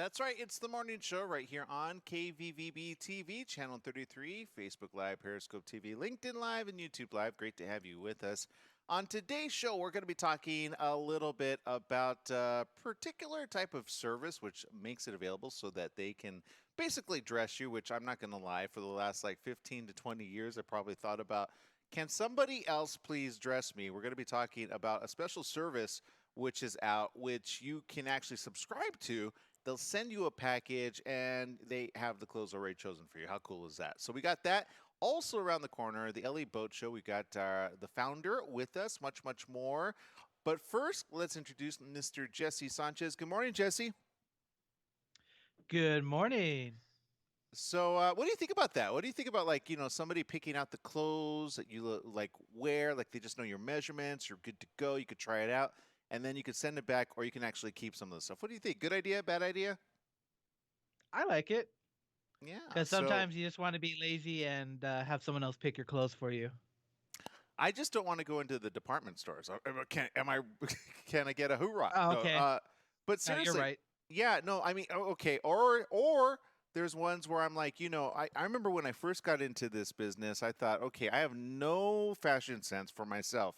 That's right. It's the morning show right here on KVVB TV, Channel 33, Facebook Live, Periscope TV, LinkedIn Live, and YouTube Live. Great to have you with us. On today's show, we're going to be talking a little bit about a particular type of service which makes it available so that they can basically dress you, which I'm not going to lie, for the last like 15 to 20 years, I probably thought about, can somebody else please dress me? We're going to be talking about a special service which is out, which you can actually subscribe to. They'll send you a package and they have the clothes already chosen for you. How cool is that? So we got that. Also around the corner, the LA Boat Show. We got the founder with us, much, much more. But first, let's introduce Mr. Jesse Sanchez. Good morning, Jesse. Good morning. So what do you think about that? What do you think about, like, somebody picking out the clothes that you like wear, like they just know your measurements, you're good to go, you could try it out, and then you could send it back, or you can actually keep some of the stuff. What do you think? Good idea, bad idea? I like it Yeah. because So sometimes you just want to be lazy and have someone else pick your clothes for you. I just don't want to go into the department stores. Am I can I get a hoorah? Oh, No, okay. but No, you're seriously, right. yeah, no, I mean, okay, or there's ones where I'm like, I remember when I first got into this business, I thought, okay, I have no fashion sense for myself.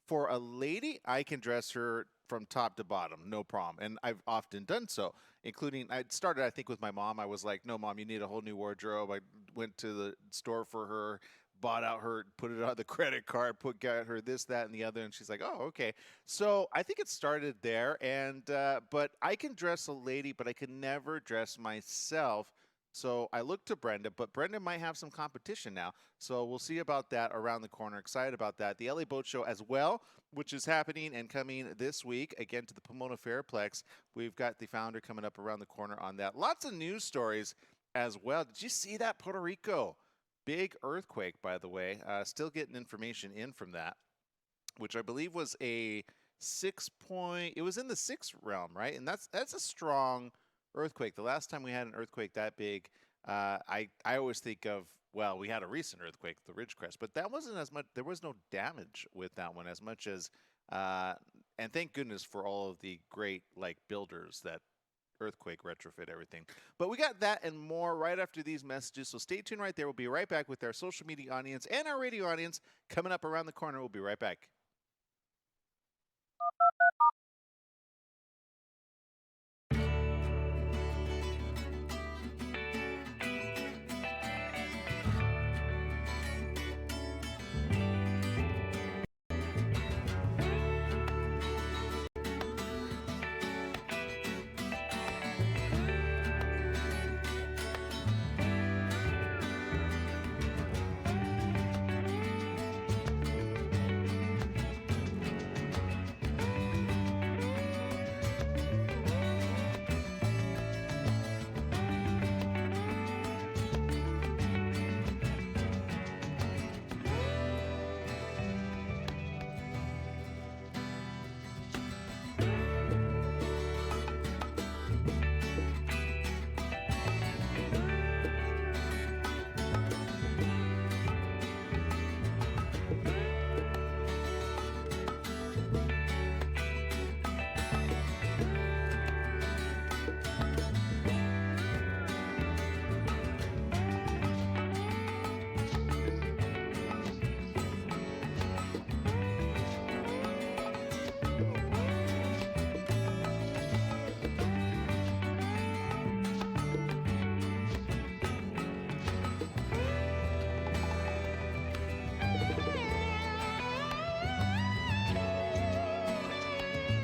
For a lady, I can dress her from top to bottom, no problem, and I've often done so. Including, I started, I think, with my mom. I was like, no, mom, you need a whole new wardrobe. I went to the store for her, bought out her, put it on the credit card, got her this, that, and the other, and she's like, "Oh, okay." So I think it started there, and but I can dress a lady, but I can never dress myself. So I look to Brenda, but Brenda might have some competition now. So we'll see about that around the corner. Excited about that. The LA Boat Show as well, which is happening and coming this week again to the Pomona Fairplex. We've got the founder coming up around the corner on that. Lots of news stories as well. Did you see that, Puerto Rico? Big earthquake, by the way. Still getting information in from that, which I believe was a 6 point. It was in the sixth realm, right? And that's a strong earthquake. The last time we had an earthquake that big, I always think of, well, we had a recent earthquake, the Ridgecrest, but that wasn't as much. There was no damage with that one as much as, and thank goodness for all of the great like builders that earthquake retrofit everything. But we got that and more right after these messages. So stay tuned right there. We'll be right back with our social media audience and our radio audience coming up around the corner. We'll be right back.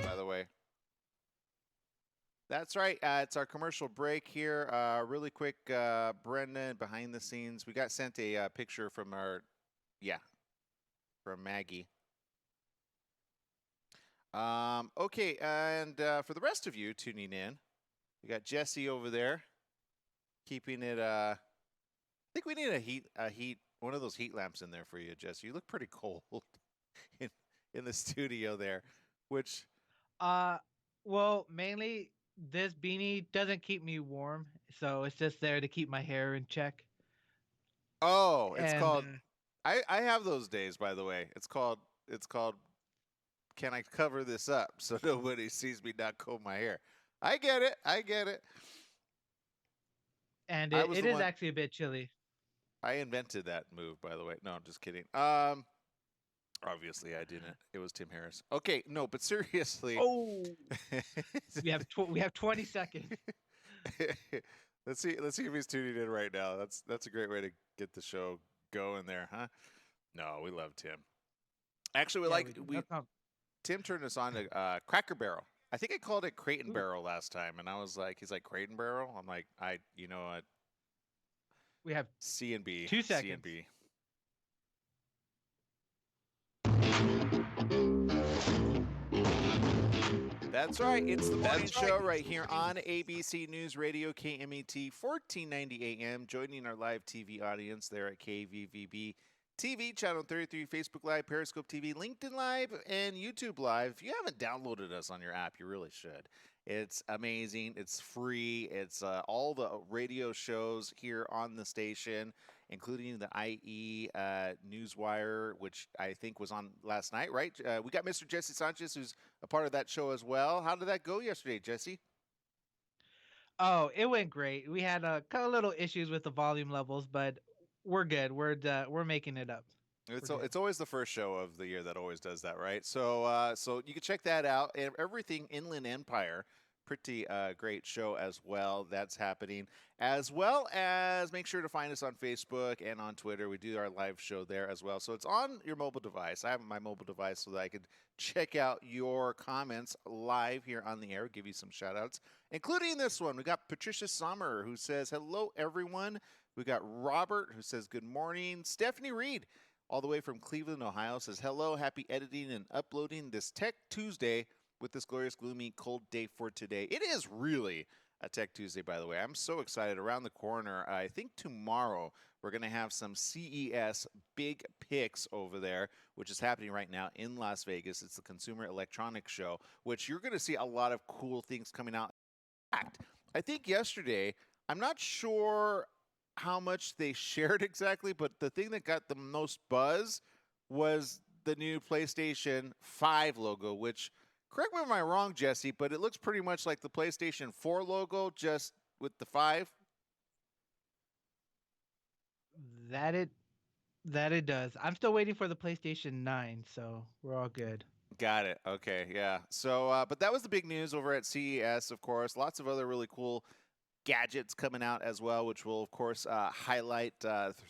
By the way, that's right. It's our commercial break here. Really quick, Brendan, behind the scenes, we got sent a picture from yeah, from Maggie. Okay, and for the rest of you tuning in, we got Jesse over there keeping it. I think we need one of those heat lamps in there for you, Jesse. You look pretty cold in in the studio there, which Uh, well, mainly this beanie doesn't keep me warm, so it's just there to keep my hair in check. oh, it's And called. I have those days, by the way. It's called. Can I cover this up so nobody sees me not comb my hair? I get it. I get it. And I it, was it the is one. actually a bit chilly. I invented that move, by the way. No, I'm just kidding. Obviously I didn't. It was Tim Harris. Okay, no, but seriously, Oh, we have 20 seconds. let's see if he's tuning in right now. That's a great way to get the show going there, huh? No, we love Tim. Actually, we Yeah, like we do. No we comp. Tim turned us on to Cracker Barrel. I think I called it Crate and Ooh, Barrel last time, and I was like, he's like Crate and Barrel. I'm like, you know what, we have C and B, 2 C and seconds. B. That's right. It's the morning show right here on ABC News Radio, KMET, 1490 AM. Joining our live TV audience there at KVVB TV, Channel 33, Facebook Live, Periscope TV, LinkedIn Live, and YouTube Live. If you haven't downloaded us on your app, you really should. It's amazing. It's free. It's all the radio shows here on the station, including the IE Newswire, which I think was on last night, right? We got Mr. Jesse Sanchez, who's a part of that show as well. How did that go yesterday, Jesse? Oh, it went great. We had a couple little issues with the volume levels, but we're good. We're making it up. We're good. It's always the first show of the year that always does that, right? So you can check that out. Everything Inland Empire, pretty great show as well. That's happening, as well as make sure to find us on Facebook and on Twitter. We do our live show there as well. So it's on your mobile device. I have my mobile device so that I could check out your comments live here on the air. Give you some shout outs, including this one. We got Patricia Sommer, who says hello everyone. We got Robert, who says good morning. Stephanie Reed, all the way from Cleveland, Ohio, says, hello, happy editing and uploading this Tech Tuesday with this glorious, gloomy, cold day for today. It is really a Tech Tuesday, by the way. I'm so excited. Around the corner, I think tomorrow we're going to have some CES big picks over there, which is happening right now in Las Vegas. It's the Consumer Electronics Show, which you're going to see a lot of cool things coming out. In fact, I think yesterday, I'm not sure how much they shared exactly, but the thing that got the most buzz was the new PlayStation 5 logo, which, correct me if I'm wrong, Jesse, but it looks pretty much like the PlayStation 4 logo, just with the 5. That it that it does. I'm still waiting for the PlayStation 9, so we're all good. Got it. Okay, yeah. So, but that was the big news over at CES, of course. Lots of other really cool gadgets coming out as well, which we'll, of course, highlight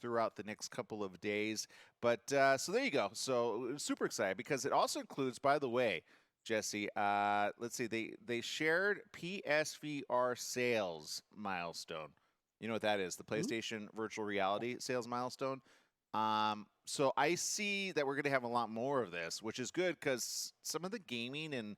throughout the next couple of days. But so there you go. So super excited because it also includes, by the way, Jesse, let's see, they shared PSVR sales milestone. You know what that is? The Ooh. PlayStation Virtual Reality sales milestone. So I see that we're going to have a lot more of this, which is good because some of the gaming and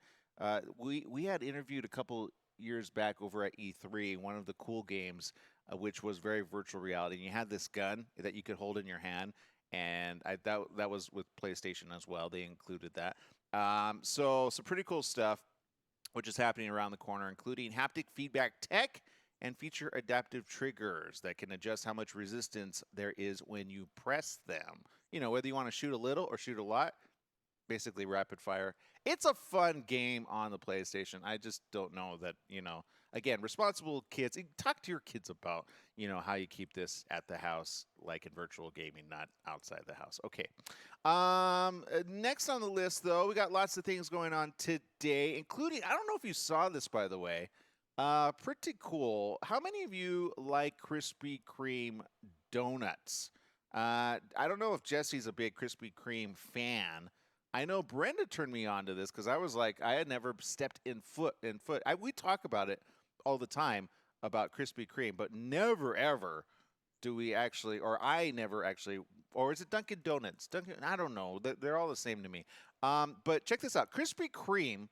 we had interviewed a couple years back over at E3, one of the cool games, which was very virtual reality. And you had this gun that you could hold in your hand, and that was with PlayStation as well. They included that. So some pretty cool stuff, which is happening around the corner, including haptic feedback tech and feature adaptive triggers that can adjust how much resistance there is when you press them. You know, whether you want to shoot a little or shoot a lot, basically rapid fire. It's a fun game on the PlayStation. I just don't know that, again, responsible kids, talk to your kids about, how you keep this at the house, like in virtual gaming, not outside the house. Okay. Next on the list, though, we got lots of things going on today, including, I don't know if you saw this, by the way, pretty cool. How many of you like Krispy Kreme donuts? I don't know if Jesse's a big Krispy Kreme fan. I know Brenda turned me on to this because I was like, I had never stepped in foot. We talk about it all the time about Krispy Kreme, but never ever do we actually, or I never actually, or is it Dunkin' Donuts? I don't know. They're all the same to me. But check this out. Krispy Kreme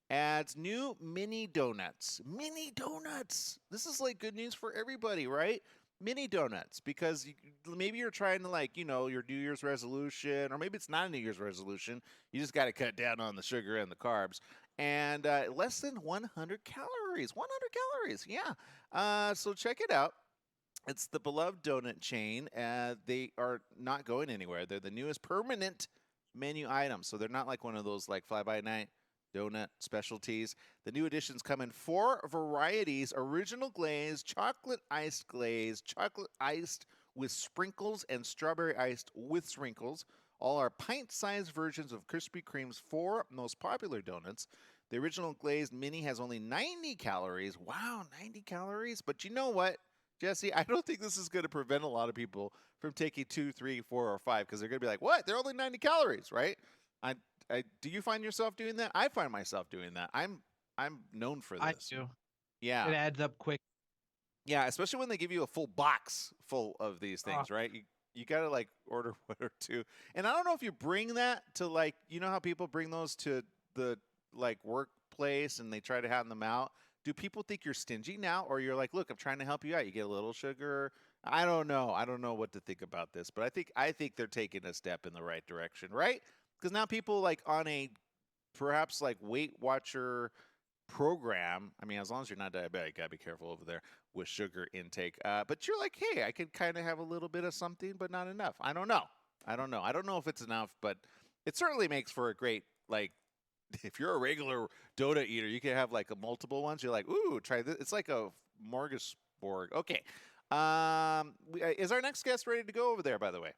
adds new mini donuts. Mini donuts. This is like good news for everybody, right? Mini donuts, because maybe you're trying to, like, your New Year's resolution, or maybe it's not a New Year's resolution. You just got to cut down on the sugar and the carbs. And less than 100 calories. 100 calories, yeah. So check it out. It's the beloved donut chain. They are not going anywhere. They're the newest permanent menu items. So they're not like one of those like fly-by-night donut specialties. The new editions come in 4 varieties: original glaze, chocolate iced glaze, chocolate iced with sprinkles, and strawberry iced with sprinkles. All are pint-sized versions of Krispy Kreme's 4 most popular donuts. The original glazed mini has only 90 calories. Wow, 90 calories. But you know what, Jesse? I don't think this is going to prevent a lot of people from taking 2, 3, 4, or 5, because they're going to be like, what? They're only 90 calories, right? I, do you find yourself doing that? I find myself doing that. I'm known for I this. do. Yeah. It adds up quick. Yeah, especially when they give you a full box full of these Oh, things, right? You got to like order 1 or 2. And I don't know if you bring that to, like, you know how people bring those to the like workplace and they try to hand them out. Do people think you're stingy now, or you're like, "Look, I'm trying to help you out. You get a little sugar." I don't know. I don't know what to think about this, but I think they're taking a step in the right direction, right? Because now people like on a perhaps like Weight Watcher program. I mean, as long as you're not diabetic, gotta be careful over there with sugar intake. But you're like, hey, I could kind of have a little bit of something, but not enough. I don't know. I don't know. I don't know if it's enough, but it certainly makes for a great like. If you're a regular donut eater, you can have like a multiple ones. You're like, ooh, try this. It's like a smorgasbord. Okay. Is our next guest ready to go over there? By the way.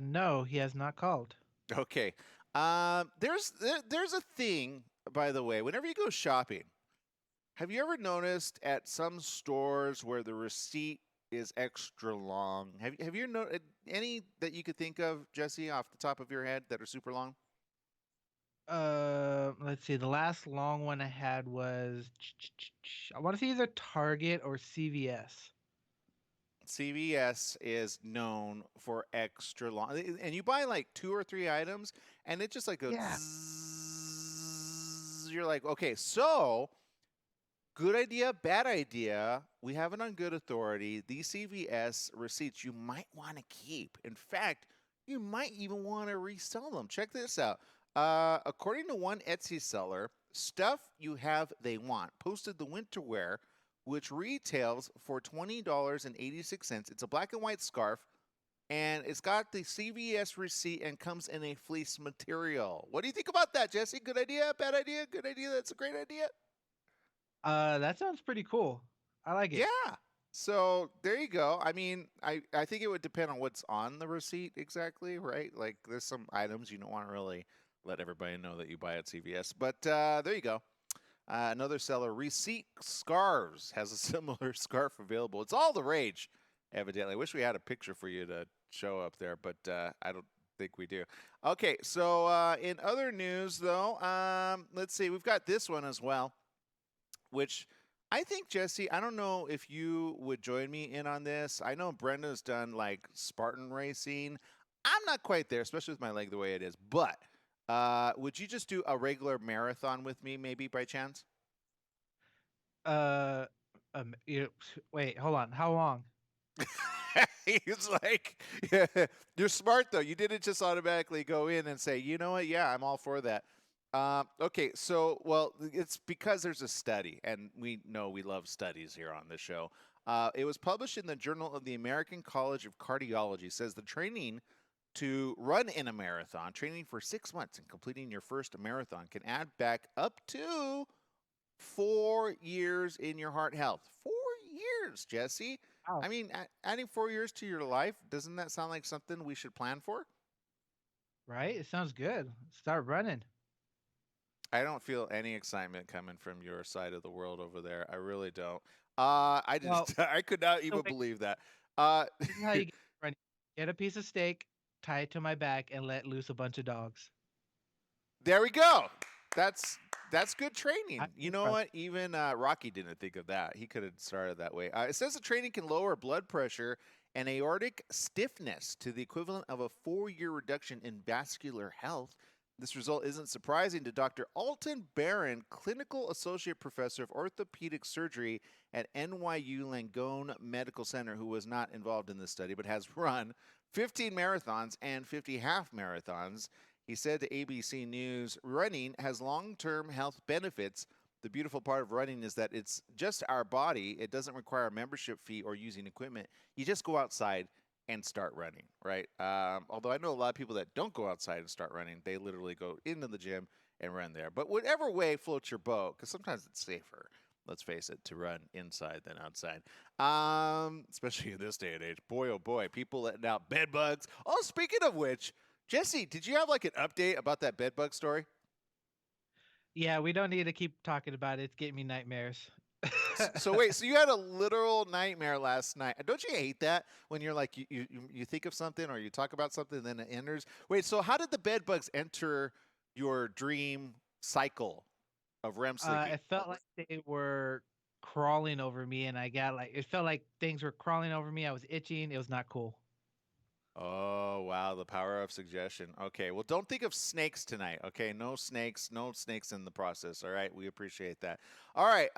no, he has not called. Okay. There's a thing, by the way. Whenever you go shopping, have you ever noticed at some stores where the receipt is extra long? Have you noticed any that you could think of, Jesse, off the top of your head that are super long? Let's see. The last long one I had was I want to say either Target or CVS. CVS is known for extra long, and you buy like 2 or 3 items, and it just like goes. Yeah. You're like, okay, so good idea, bad idea. We have it on good authority. These CVS receipts you might want to keep. In fact, you might even want to resell them. Check this out. According to one Etsy seller, stuff you have they want posted the winter wear, which retails for $20.86. It's a black and white scarf, and it's got the CVS receipt and comes in a fleece material. What do you think about that, Jesse? Good idea? Bad idea? Good idea? That's a great idea. That sounds pretty cool. I like it. Yeah. So there you go. I mean, I think it would depend on what's on the receipt exactly, right? Like there's some items you don't want to really let everybody know that you buy at CVS. But there you go. Another seller, Receipt Scarves, has a similar scarf available. It's all the rage, evidently. I wish we had a picture for you to show up there, but I don't think we do. Okay, so in other news, though, let's see. We've got this one as well, which I think, Jesse, I don't know if you would join me in on this. I know Brenda's done like Spartan racing. I'm not quite there, especially with my leg the way it is. But would you just do a regular marathon with me, maybe by chance? Uh, you, wait, hold on. How long? He's like, yeah, you're smart though. You didn't just automatically go in and say, you know what? Yeah, I'm all for that. Okay, so well, it's because there's a study, and we know we love studies here on this show. It was published in the Journal of the American College of Cardiology. Says the training to run in a marathon, training for 6 months and completing your first marathon, can add back up to 4 years in your heart health. 4 years, Jesse. Wow. I mean, adding 4 years to your life, doesn't that sound like something we should plan for? Right? It sounds good. Start running. I don't feel any excitement coming from your side of the world over there. I really don't. I Well, just, I could not so even wait, believe that. Uh, this is how you get running. Get a piece of steak, tie it to my back, and let loose a bunch of dogs. there we go. That's that's good training. I You can know run. what? Even Rocky didn't think of that. He could have started that way. It says the training can lower blood pressure and aortic stiffness to the equivalent of a 4 year reduction in vascular health. This result isn't surprising to Dr. Alton Barron, clinical associate professor of orthopedic surgery at NYU Langone Medical Center, who was not involved in this study but has run 15 marathons and 50 half marathons. He said to ABC News, running has long term health benefits. The beautiful part of running is that it's just our body. It doesn't require a membership fee or using equipment. You just go outside and start running, right? Although I know a lot of people that don't go outside and start running, they literally go into the gym and run there. But whatever way floats your boat, because sometimes it's safer, let's face it, to run inside than outside. Especially in this day and age. Boy, oh boy, people letting out bed bugs. Oh, speaking of which, Jesse, did you have like an update about that bed bug story? Yeah, we don't need to keep talking about it. It's getting me nightmares. So wait, so you had a literal nightmare last night. Don't you hate that when you're like you think of something or you talk about something and then it enters? Wait, so how did the bed bugs enter your dream cycle of REM sleeping? It felt like they were crawling over me, and I got like it felt like things were crawling over me. I was itching. It was not cool. Oh, wow, the power of suggestion. Okay, well, don't think of snakes tonight. Okay, no snakes, no snakes in the process. All right, we appreciate that. All right,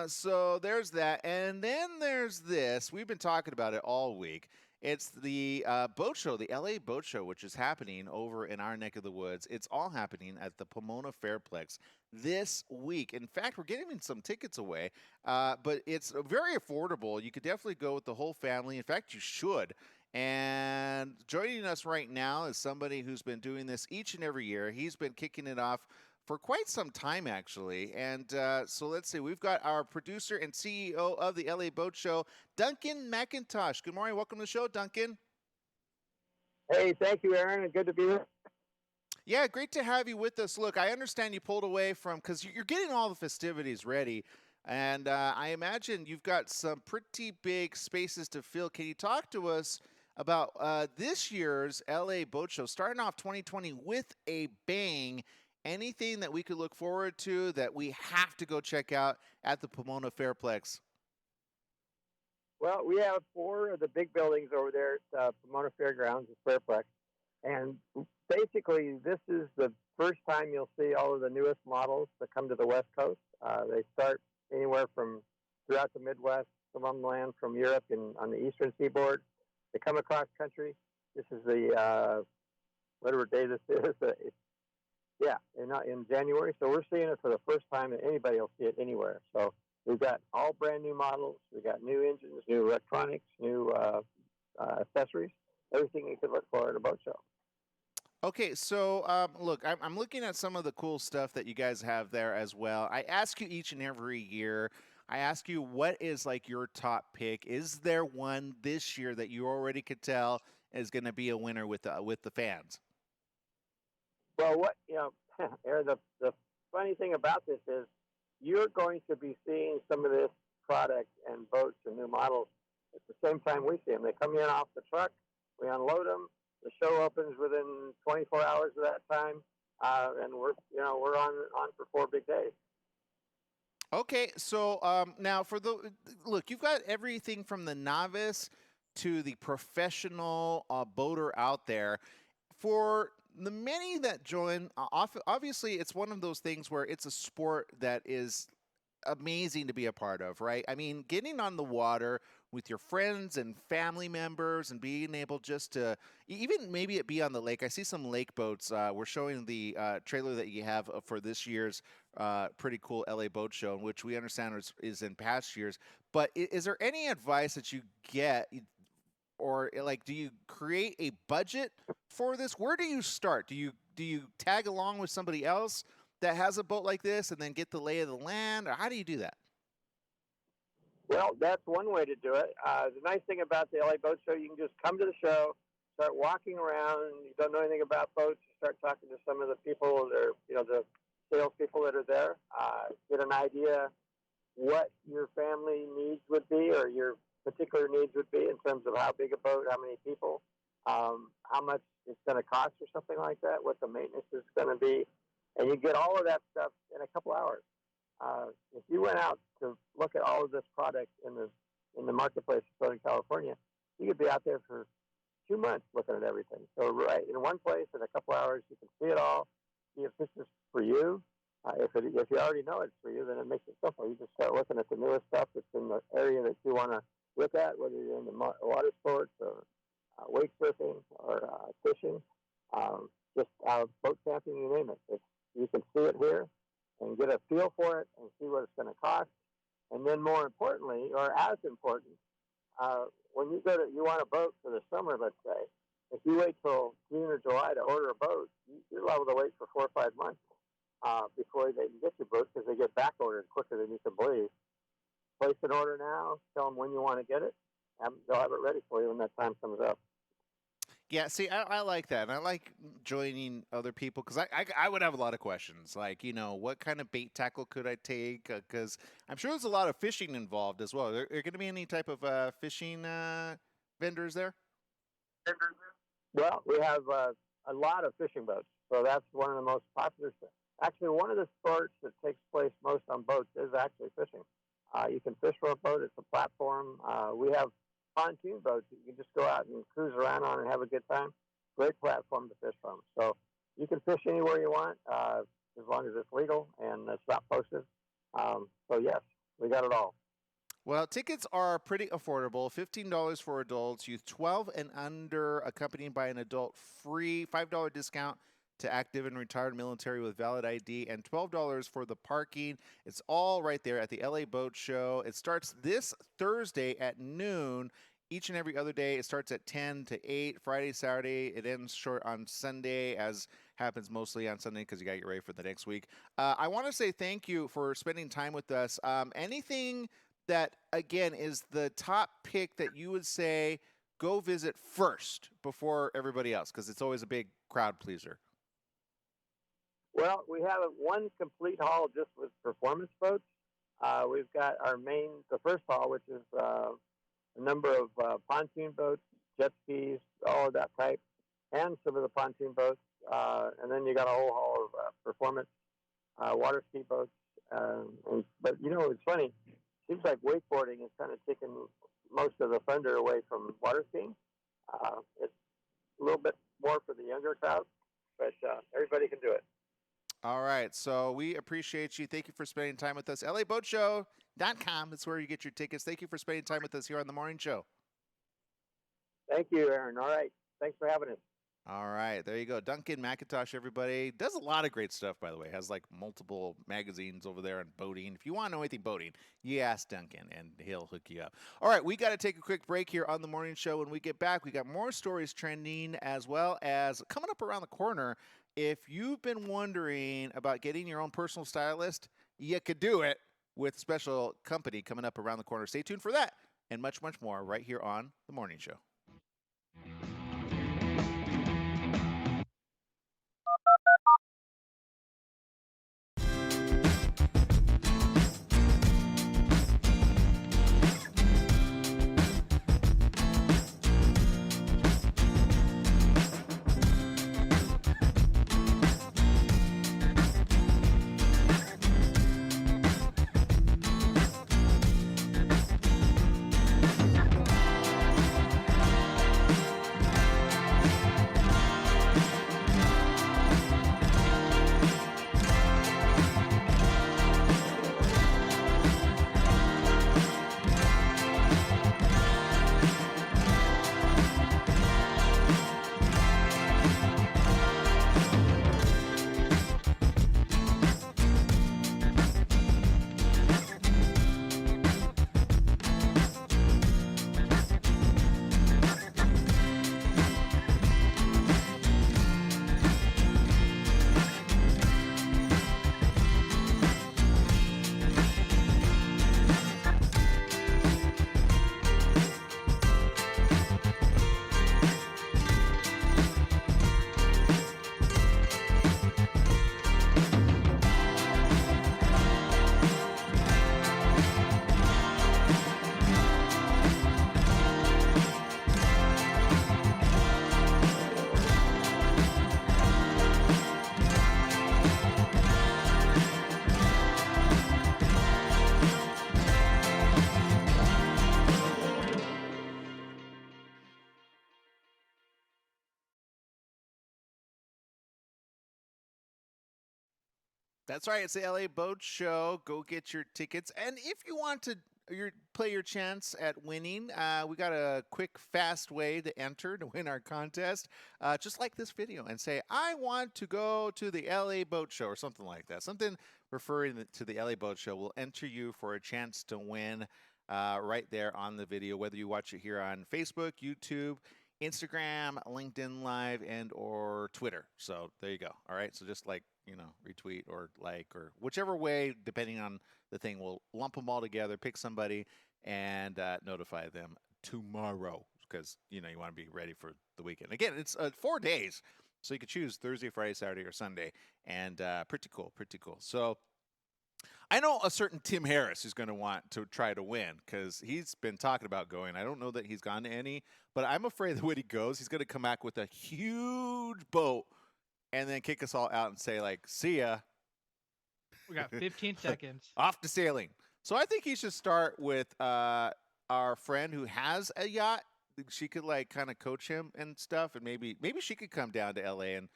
so there's that, and then there's this. We've been talking about it all week. It's the boat show, the LA Boat Show, which is happening over in our neck of the woods. It's all happening at the Pomona Fairplex this week. In fact, we're giving some tickets away, but it's very affordable. You could definitely go with the whole family. In fact, you should. And joining us right now is somebody who's been doing this each and every year. He's been kicking it off for quite some time, actually. And so let's see. We've got our producer and CEO of the LA Boat Show, Duncan McIntosh. Good morning. Welcome to the show, Duncan. Hey, thank you, Aaron, and good to be here. Yeah, great to have you with us. Look, I understand you pulled away from because you're getting all the festivities ready. And I imagine you've got some pretty big spaces to fill. Can you talk to us about this year's LA Boat Show, starting off 2020 with a bang? Anything that we could look forward to that we have to go check out at the Pomona Fairplex? Well, we have four of the big buildings over there at Pomona Fairgrounds, the Fairplex. And basically, this is the first time you'll see all of the newest models that come to the West Coast. They start anywhere from throughout the Midwest, some of them land from Europe and on the Eastern Seaboard. They come across country. This is the, whatever day this is, yeah, in January. So we're seeing it for the first time, and anybody will see it anywhere. So we've got all brand new models. We've got new engines, new electronics, new accessories, everything you could look for at a boat show. Okay, so look, I'm looking at some of the cool stuff that you guys have there as well. I ask you each and every year. I ask you, what is like your top pick? Is there one this year that you already could tell is going to be a winner with the fans? Well, Aaron, the funny thing about this is you're going to be seeing some of this product and boats and new models at the same time we see them. They come in off the truck, we unload them. The show opens within 24 hours of that time, and we're on for 4 big days. Okay, so now for the look, you've got everything from the novice to the professional boater out there. For the many that join, obviously, it's one of those things where it's a sport that is amazing to be a part of, right? I mean, getting on the water with your friends and family members and being able just to even maybe it be on the lake. I see some lake boats. We're showing the trailer that you have for this year's pretty cool LA Boat Show, which we understand is in past years. But is there any advice that you get, or like, do you create a budget for this? Where do you start? Do you tag along with somebody else that has a boat like this and then get the lay of the land, or how do you do that? Well, that's one way to do it. The nice thing about the LA Boat Show, you can just come to the show, start walking around. You don't know anything about boats. You start talking to some of the people that are, the salespeople that are there. Get an idea what your family needs would be, or your particular needs would be in terms of how big a boat, how many people, how much it's going to cost, or something like that. What the maintenance is going to be, and you get all of that stuff in a couple hours. If you went out to look at all of this product in the marketplace in Southern California, you could be out there for 2 months looking at everything. So right in one place in a couple hours, you can see it all. See if this is for you. If you already know it's for you, then it makes it simple. You just start looking at the newest stuff that's in the area that you want to look at, whether you're in the water sports or wake surfing or fishing, just boat camping, you name it. You can see it here and get a feel for it and see what it's going to cost. And then more importantly, or as important, when you want a boat for the summer, let's say, if you wait till June or July to order a boat, you're liable to wait for 4 or 5 months before they can get your boat because they get back ordered quicker than you can believe. Place an order now, tell them when you want to get it, and they'll have it ready for you when that time comes up. Yeah, see, I like that. And I like joining other people because I would have a lot of questions. Like, what kind of bait tackle could I take? Because I'm sure there's a lot of fishing involved as well. Are there going to be any type of fishing vendors there? Well, we have a lot of fishing boats, so that's one of the most popular. Actually, one of the sports that takes place most on boats is actually fishing. You can fish from a boat; it's a platform. We have pontoon boats that you can just go out and cruise around on and have a good time. Great platform to fish from. So you can fish anywhere you want as long as it's legal and it's not posted. So yes, we got it all. Well, tickets are pretty affordable. $15 for adults, youth 12 and under, accompanied by an adult free $5 discount to active and retired military with valid ID, and $12 for the parking. It's all right there at the LA Boat Show. It starts this Thursday at noon. Each and every other day, it starts at 10 to 8, Friday, Saturday. It ends short on Sunday, as happens mostly on Sunday because you got to get ready for the next week. I want to say thank you for spending time with us. Anything that, again, is the top pick that you would say go visit first before everybody else? Because it's always a big crowd pleaser. Well, we have one complete hall just with performance boats. We've got the first hall, which is a number of pontoon boats, jet skis, all of that type, and some of the pontoon boats. And then you got a whole hall of performance water ski boats. But, it's funny. Seems like wakeboarding is kind of taking most of the thunder away from water skiing. It's a little bit more for the younger crowd, but everybody can do it. All right. So we appreciate you. Thank you for spending time with us. LABoatShow.com. That's where you get your tickets. Thank you for spending time with us here on The Morning Show. Thank you, Aaron. All right. Thanks for having us. All right. There you go. Duncan McIntosh, everybody. Does a lot of great stuff, by the way. Has like multiple magazines over there on boating. If you want to know anything boating, you ask Duncan and he'll hook you up. All right. We got to take a quick break here on The Morning Show. When we get back, we got more stories trending, as well as coming up around the corner. If you've been wondering about getting your own personal stylist, you could do it with special company coming up around the corner. Stay tuned for that and much, much more right here on The Morning Show. That's right. It's the LA Boat Show. Go get your tickets. And if you want to play your chance at winning, we got a quick, fast way to enter to win our contest. Just like this video and say, I want to go to the LA Boat Show or something like that. Something referring to the LA Boat Show will enter you for a chance to win right there on the video, whether you watch it here on Facebook, YouTube, Instagram, LinkedIn Live, and or Twitter. So there you go. All right. So just like, retweet or like or whichever way, depending on the thing, we'll lump them all together, pick somebody, and notify them tomorrow because, you want to be ready for the weekend. Again, it's 4 days. So you could choose Thursday, Friday, Saturday, or Sunday. And pretty cool, pretty cool. So I know a certain Tim Harris who's going to want to try to win because he's been talking about going. I don't know that he's gone to any, but I'm afraid that when he goes, he's going to come back with a huge boat and then kick us all out and say, like, see ya. We got 15 seconds. Off to sailing. So I think he should start with our friend who has a yacht. She could, like, kind of coach him and stuff, and maybe she could come down to L.A. and,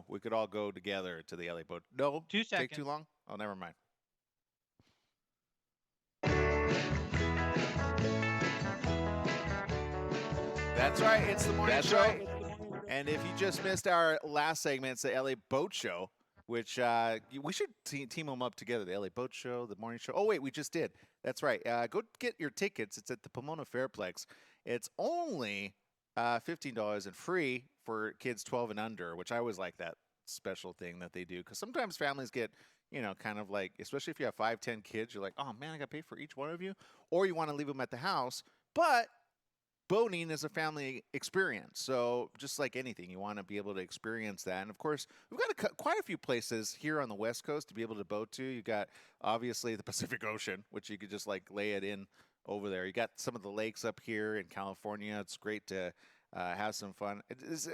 we could all go together to the L.A. boat. No? 2 seconds. Take too long? Oh, never mind. That's right. It's the morning show. Right. And if you just missed our last segment, it's the LA Boat Show, which we should team them up together. The LA Boat Show, the morning show. Oh, wait, we just did. That's right. Go get your tickets. It's at the Pomona Fairplex. It's only $15 and free for kids 12 and under, which I always like that special thing that they do. Because sometimes families get, kind of like, especially if you have 5, 10 kids, you're like, oh, man, I got to pay for each one of you. Or you want to leave them at the house. But boating is a family experience. So just like anything, you want to be able to experience that. And of course, we've got quite a few places here on the West Coast to be able to boat to. You got obviously the Pacific Ocean, which you could just like lay it in over there. You got some of the lakes up here in California. It's great to have some fun.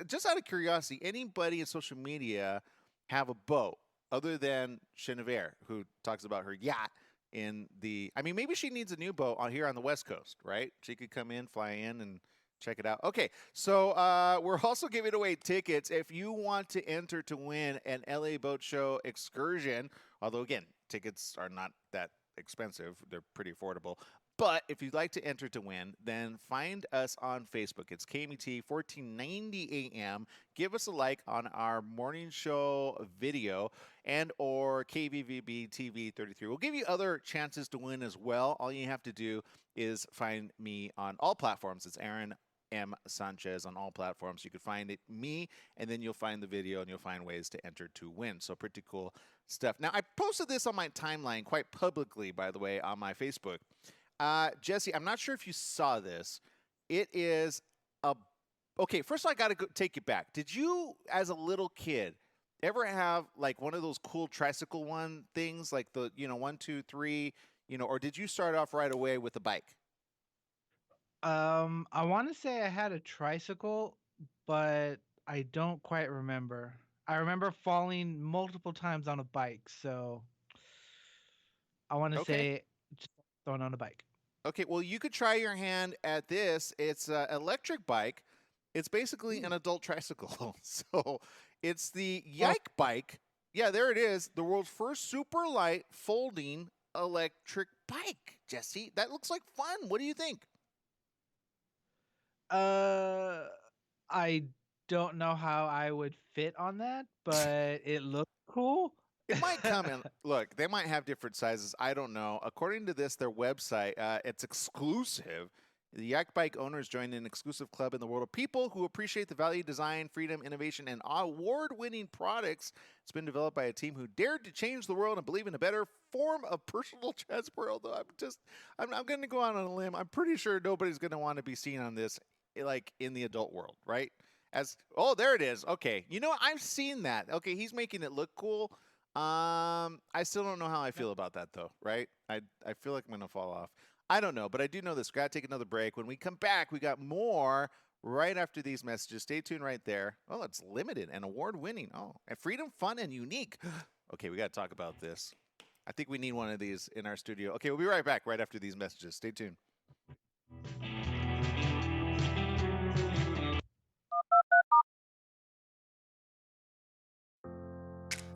Just out of curiosity, anybody in social media have a boat other than Chenevert, who talks about her yacht? Maybe she needs a new boat here on the West Coast, right? She could come in, fly in, and check it out. Okay, so we're also giving away tickets if you want to enter to win an LA Boat Show excursion. Although, again, tickets are not that expensive. They're pretty affordable. But if you'd like to enter to win, then find us on Facebook. It's KMET 1490 AM. Give us a like on our morning show video and or KVVB TV 33. We'll give you other chances to win as well. All you have to do is find me on all platforms. It's Aaron M. Sanchez on all platforms. You can find it, me, and then you'll find the video and you'll find ways to enter to win. So pretty cool stuff. Now, I posted this on my timeline quite publicly, by the way, on my Facebook. Jesse, I'm not sure if you saw this. It is okay, first I got to take you back. Did you, as a little kid, ever have like one of those cool tricycle things, like the, 1, 2, 3, or did you start off right away with a bike? I want to say I had a tricycle, but I don't quite remember. I remember falling multiple times on a bike, so I want to say just throwing on a bike. Okay, well, you could try your hand at this. It's an electric bike. It's basically an adult tricycle. So it's the Yike bike. Yeah, there it is. The world's first super light folding electric bike, Jesse. That looks like fun. What do you think? I don't know how I would fit on that, but it looks cool. It might come in. Look, they might have different sizes. I don't know. According to their website, it's exclusive. The Yak Bike owners joined an exclusive club in the world of people who appreciate the value, design, freedom, innovation, and award-winning products. It's been developed by a team who dared to change the world and believe in a better form of personal transport. Although I'm going to go out on a limb. I'm pretty sure nobody's going to want to be seen on this, like in the adult world, right? There it is. Okay, I've seen that. Okay, he's making it look cool. I still don't know how I feel about that though, right? I feel like I'm gonna fall off. I don't know, but I do know this. Gotta take another break. When we come back, we got more right after these messages. Stay tuned right there. Oh, it's limited and award-winning. Oh, and freedom, fun, and unique. Okay, we gotta talk about this. I think we need one of these in our studio. Okay, we'll be right back right after these messages. Stay tuned.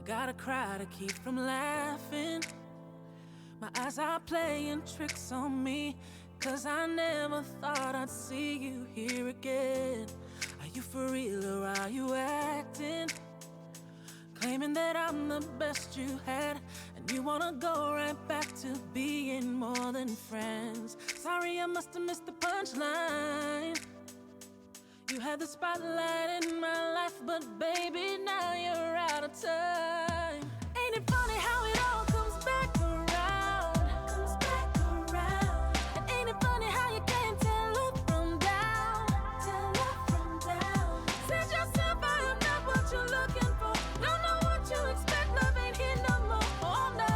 Gotta cry to keep from laughing. My eyes are playing tricks on me, 'cause I never thought I'd see you here again. Are you for real or are you acting? claiming that I'm the best you had, and you wanna go right back to being more than friends. Sorry, I must have missed the punchline. You had the spotlight in my life, but baby, now you're out of time. Ain't it funny how it all comes back around? Comes back around. And ain't it funny how you can't tell up from down? Tell up from down. Said yourself I am not what you're looking for. Don't know what you expect, love ain't here no more. Oh no.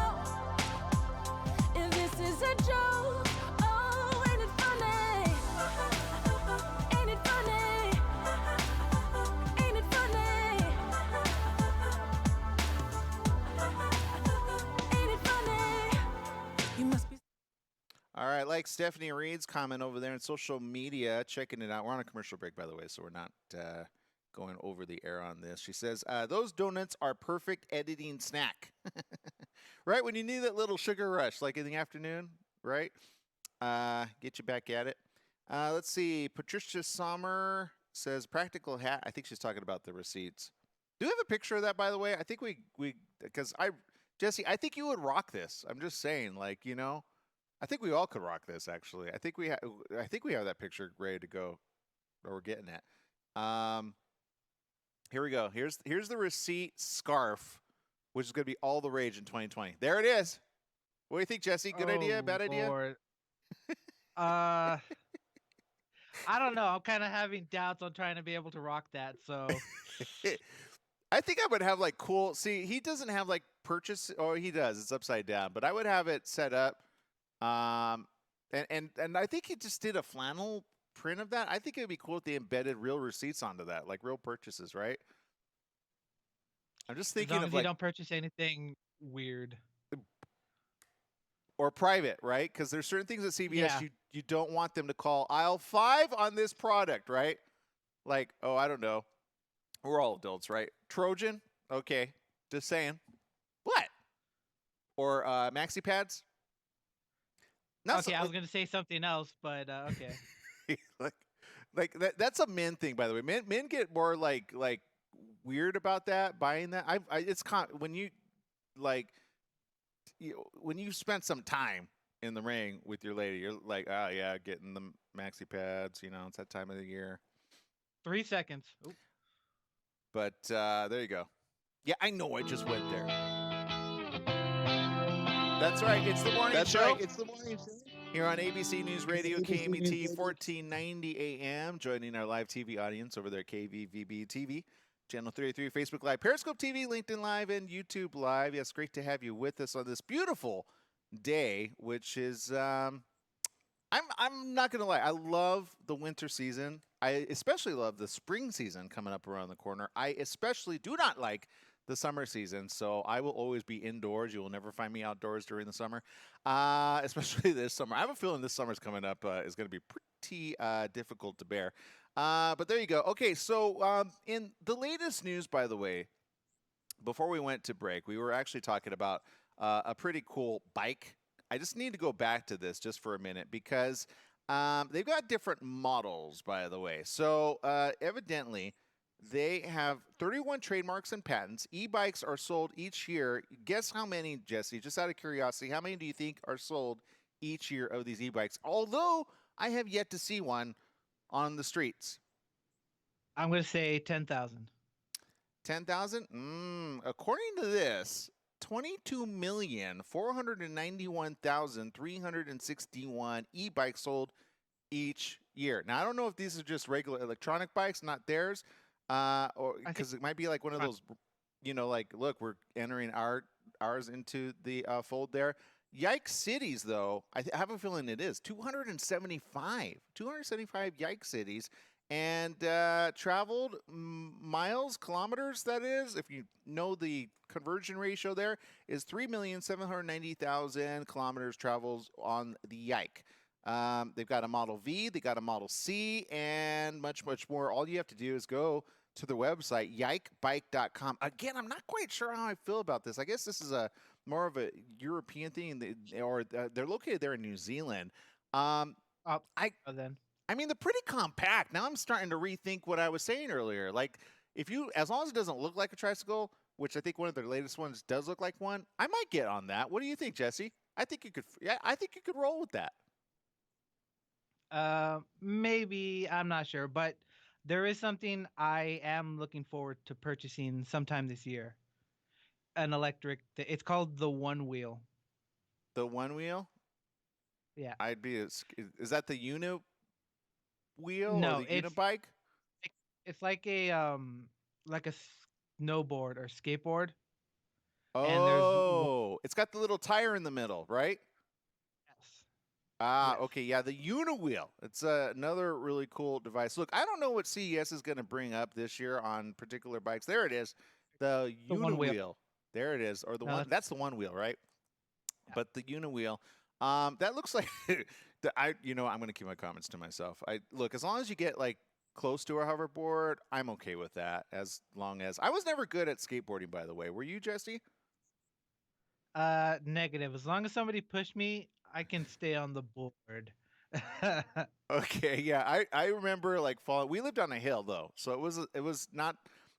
If this is a joke, oh, ain't it funny? Ain't it funny? Ain't it funny? Ain't it funny? You must be. All right, like Stephanie Reed's comment over there on social media, checking it out. We're on a commercial break, by the way, so we're not going over the air on this. She says, those donuts are perfect editing snack. Right, when you need that little sugar rush, like in the afternoon, right? Get you back at it. Let's see. Patricia Sommer says, practical hat. I think she's talking about the receipts. Do we have a picture of that, by the way? I think because Jesse, I think you would rock this. I'm just saying, like, you know, I think we all could rock this, actually. I think we have that picture ready to go, or we're getting it. Here we go. Here's the receipt scarf, which is going to be all the rage in 2020. There it is. What do you think, Jesse? Good idea? Bad idea? Lord. I don't know. I'm kind of having doubts on trying to be able to rock that. So I think I would have like cool. See, he doesn't have like purchase. Oh, he does. It's upside down. But I would have it set up. And I think he just did a flannel print of that. I think it would be cool if they embedded real receipts onto that, like real purchases, right? I'm just as thinking long of as like you don't purchase anything weird. or private, right? Because there's certain things at CVS Yeah. you don't want them to call aisle 5 on this product, right? Like, oh, I don't know. We're all adults, right? Trojan, okay, just saying. What? Or maxi pads? Not Okay, I was gonna say something else, but okay. like that's a men thing, by the way. Men get more like weird about that, buying that. When you like when you spend some time in the ring with your lady, you're like, oh yeah, getting the maxi pads. You know, it's that time of the year. 3 seconds. Oop. But there you go. Yeah, I know. I just went there. That's right. It's the morning show. Here on ABC News Radio, KMET 1490 AM, joining our live TV audience over there, KVVB TV, Channel 33, Facebook Live, Periscope TV, LinkedIn Live, and YouTube Live. Yes, great to have you with us on this beautiful day, which is, I'm not going to lie, I love the winter season. I especially love the spring season coming up around the corner. I especially do not like the summer season, so I will always be indoors. You will never find me outdoors during the summer, especially this summer. I have a feeling this summer's coming up is going to be pretty difficult to bear. But there you go. Okay, so in the latest news, by the way, before we went to break, we were actually talking about a pretty cool bike. I just need to go back to this just for a minute because they've got different models, by the way. So evidently, they have 31 trademarks and patents. E-bikes are sold each year. Guess how many, Jesse? Just out of curiosity, how many do you think are sold each year of these e-bikes? Although I have yet to see one on the streets. I'm gonna say 10,000. 10,000? According to this, 22,491,361 e-bikes sold each year. Now, I don't know if these are just regular electronic bikes, not theirs, or because it might be like one of those, you know, like, look, we're entering ours into the fold there. Yike cities, though, I have a feeling it is 275 Yike cities, and traveled miles, kilometers, that is, if you know the conversion ratio there, is 3,790,000 kilometers travels on the Yike. They've got a Model V, they got a Model C, and much, much more. All you have to do is go to their website, yikebike.com. Again, I'm not quite sure how I feel about this. I guess this is more of a European thing, or they're located there in New Zealand. Then I mean, they're pretty compact. Now I'm starting to rethink what I was saying earlier. Like, as long as it doesn't look like a tricycle, which I think one of their latest ones does look like one. I might get on that. What do you think, Jesse? I think you could. Yeah, I think you could roll with that. Maybe, I'm not sure, but there is something I am looking forward to purchasing sometime this year. An electric. It's called the One Wheel. The one wheel. Yeah. I'd be. Is that the uni wheel or No, the unibike? it's like a snowboard or skateboard, and there's Oh, it's got the little tire in the middle, right? yes, Ah, yes, okay, yeah, the Uniwheel. It's another really cool device. Look, I don't know what CES is going to bring up this year on particular bikes. There it is, the the One Wheel. Uniwheel. There it is, or the No, one. That's the one wheel, right? yeah. But the Uniwheel. That looks like I'm going to keep my comments to myself. I look as long as you get like close to a hoverboard, I'm okay with that. As long as I was never good at skateboarding, by the way. Were you, Jesse? Negative. As long as somebody pushed me, I can stay on the board. Okay, yeah, I remember like falling. We lived on a hill though, so it was not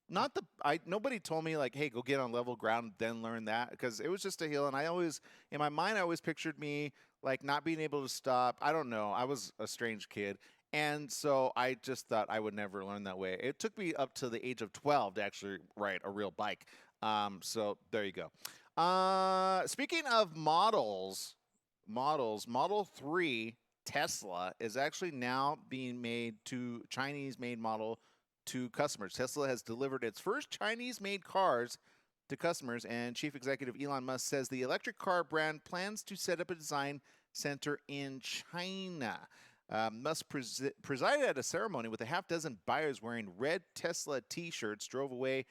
the I nobody told me like, hey, go get on level ground, then learn that because it was just a hill, and I always in my mind I always pictured me like not being able to stop. I don't know, I was a strange kid, and so I just thought I would never learn that way. It took me up to the age of 12 to actually ride a real bike. So there you go. Speaking of models, Model 3 Tesla is actually now being made to Chinese made model to customers. Tesla has delivered its first Chinese made cars to customers, and Chief Executive Elon Musk says the electric car brand plans to set up a design center in China. Musk presided at a ceremony with a half dozen buyers wearing red Tesla t shirts, drove away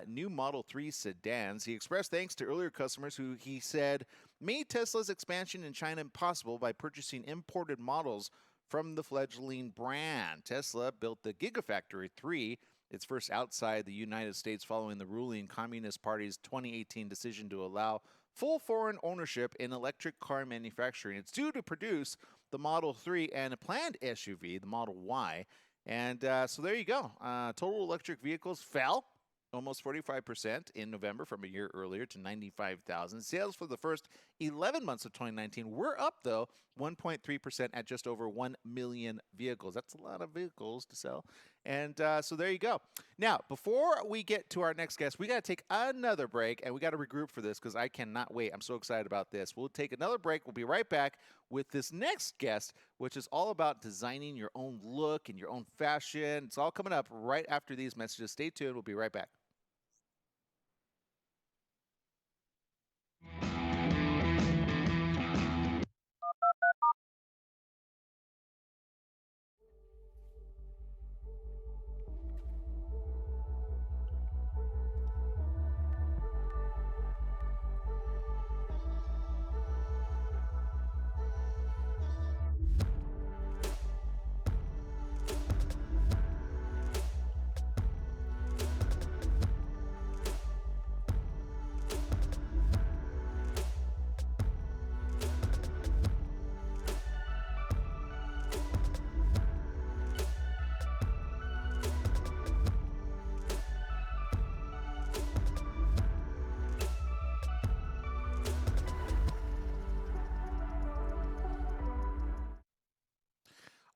new Model 3 sedans. He expressed thanks to earlier customers who he said made Tesla's expansion in China possible by purchasing imported models from the fledgling brand. Tesla built the Gigafactory 3, its first outside the United States following the ruling Communist Party's 2018 decision to allow full foreign ownership in electric car manufacturing. It's due to produce the Model 3 and a planned SUV, the Model Y. And so there you go. Total electric vehicles fell almost 45% in November from a year earlier to 95,000. Sales for the first 11 months of 2019 were up, though, 1.3% at just over 1 million vehicles. That's a lot of vehicles to sell. And so there you go. Now, before we get to our next guest, we got to take another break, and we got to regroup for this because I cannot wait. I'm so excited about this. We'll take another break. We'll be right back with this next guest, which is all about designing your own look and your own fashion. It's all coming up right after these messages. Stay tuned. We'll be right back.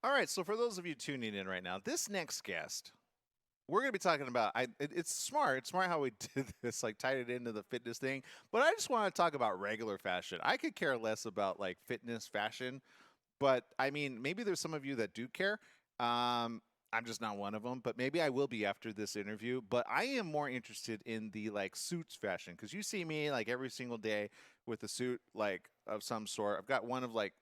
All right, so for those of you tuning in right now, this next guest, we're going to be talking about. It's smart. It's smart how we did this, like tied it into the fitness thing. But I just want to talk about regular fashion. I could care less about like fitness fashion, but I mean, maybe there's some of you that do care. I'm just not one of them, but maybe I will be after this interview. But I am more interested in the like suits fashion because you see me like every single day with a suit like of some sort. I've got one of like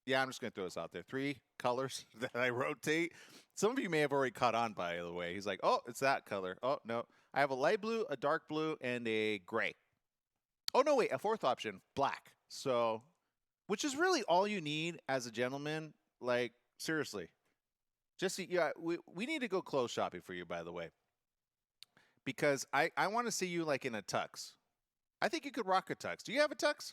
yeah, I'm just going to throw this out there. 3 colors that I rotate. Some of you may have already caught on, by the way. He's like, oh, it's that color. Oh, no. I have a light blue, a dark blue, and a gray. Oh, no, wait. A fourth option, black. So, which is really all you need as a gentleman. Like, seriously. Jesse, yeah, we need to go clothes shopping for you, by the way. Because I want to see you like in a tux. I think you could rock a tux. Do you have a tux?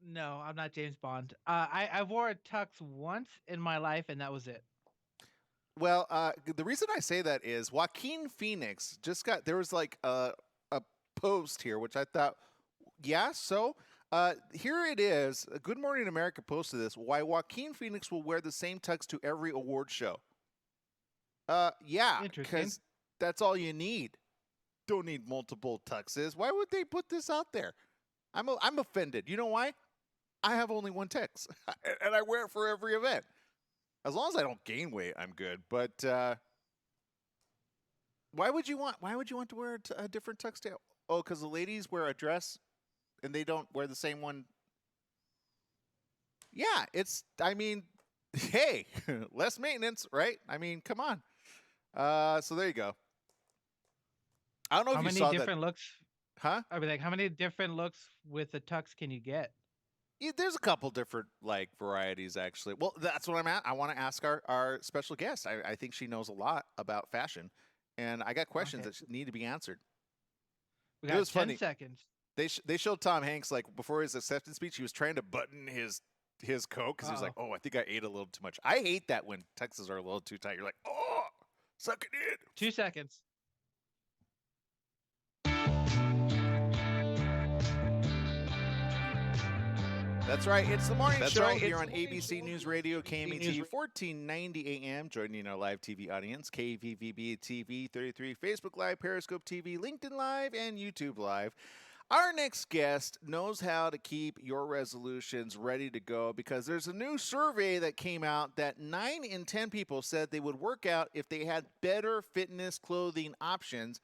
No, I'm not James Bond. I wore a tux once in my life, and that was it. Well, the reason I say that is Joaquin Phoenix there was like a post here, which I thought, yeah, so here it is. Good Morning America posted this. Why Joaquin Phoenix will wear the same tux to every award show. Yeah, Interesting. because that's all you need. Don't need multiple tuxes. Why would they put this out there? I'm offended. You know why? I have only one tux, and I wear it for every event. As long as I don't gain weight, I'm good. But why would you want to wear a different tux tail? Oh, because the ladies wear a dress and they don't wear the same one. Yeah, hey, less maintenance, right? I mean, come on. So there you go. I don't know How if you many saw different looks? Huh? I mean, like, how many different looks with the tux can you get? Yeah, there's a couple different varieties actually. Well, that's what I'm at. I want to ask our special guest. I think she knows a lot about fashion, and I got questions Okay. that need to be answered. We It got was 10 funny. seconds. They showed Tom Hanks before his acceptance speech. He was trying to button his coat because he was like, "Oh, I think I ate a little too much." I hate that when tuxes are a little too tight. You're like, "Oh, suck it in." 2 seconds. That's right. It's the morning show here on ABC News Radio, KMET, 1490 AM. Joining our live TV audience, KVVB TV 33, Facebook Live, Periscope TV, LinkedIn Live, and YouTube Live. Our next guest knows how to keep your resolutions ready to go because there's a new survey that came out that 9 in 10 people said they would work out if they had better fitness clothing options.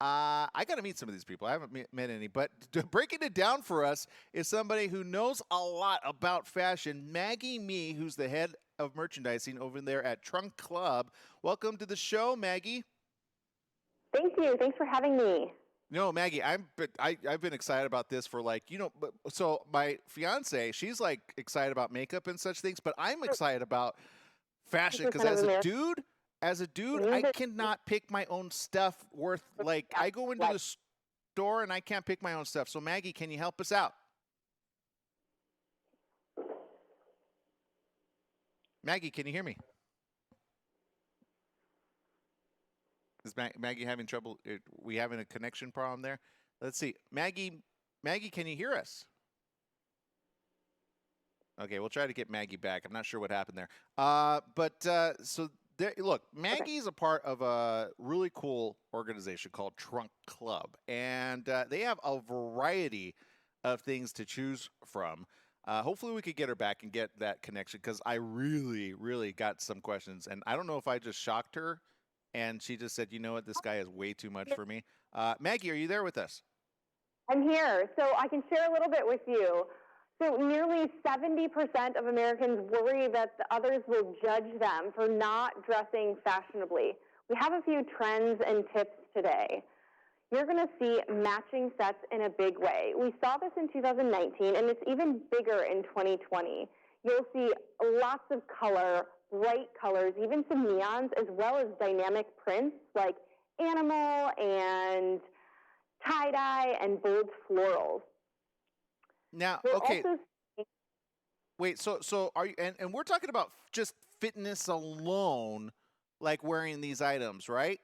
I got to meet some of these people. I haven't met any, but breaking it down for us is somebody who knows a lot about fashion, Maggie Mee, who's the head of merchandising over there at Trunk Club. Welcome to the show, Maggie. Thank you. Thanks for having me. No, Maggie, I've been excited about this for so my fiance, she's excited about makeup and such things, but I'm excited about fashion because as a dude, I cannot pick my own stuff I go into the store and I can't pick my own stuff. So Maggie, can you help us out? Maggie, can you hear me? Is Maggie having trouble? We having a connection problem there? Let's see. Maggie, can you hear us? Okay, we'll try to get Maggie back. I'm not sure what happened there. Look, Maggie's a part of a really cool organization called Trunk Club, and they have a variety of things to choose from. Hopefully we could get her back and get that connection because I really, really got some questions, and I don't know if I just shocked her and she just said, you know what, this guy is way too much for me. Maggie, are you there with us? I'm here, so I can share a little bit with you. So nearly 70% of Americans worry that the others will judge them for not dressing fashionably. We have a few trends and tips today. You're going to see matching sets in a big way. We saw this in 2019, and it's even bigger in 2020. You'll see lots of color, bright colors, even some neons, as well as dynamic prints like animal and tie-dye and bold florals. Now, okay. Wait, so are you, and we're talking about just fitness alone, like wearing these items, right?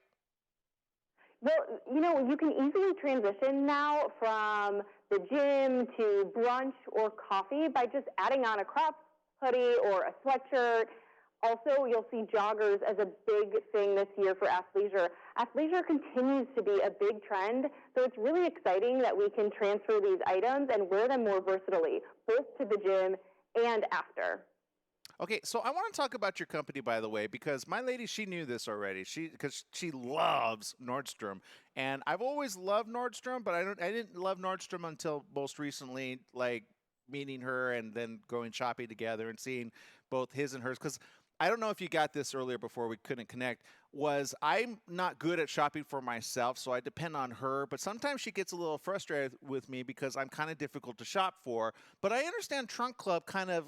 Well, you can easily transition now from the gym to brunch or coffee by just adding on a crop hoodie or a sweatshirt. Also, you'll see joggers as a big thing this year for athleisure. Athleisure continues to be a big trend, so it's really exciting that we can transfer these items and wear them more versatilely, both to the gym and after. Okay, so I want to talk about your company, by the way, because my lady, she knew this already. Because she loves Nordstrom, and I've always loved Nordstrom, but I didn't love Nordstrom until most recently, meeting her and then going shopping together and seeing both his and hers. Because I don't know if you got this earlier before we couldn't connect, was I'm not good at shopping for myself, so I depend on her. But sometimes she gets a little frustrated with me because I'm kind of difficult to shop for. But I understand Trunk Club kind of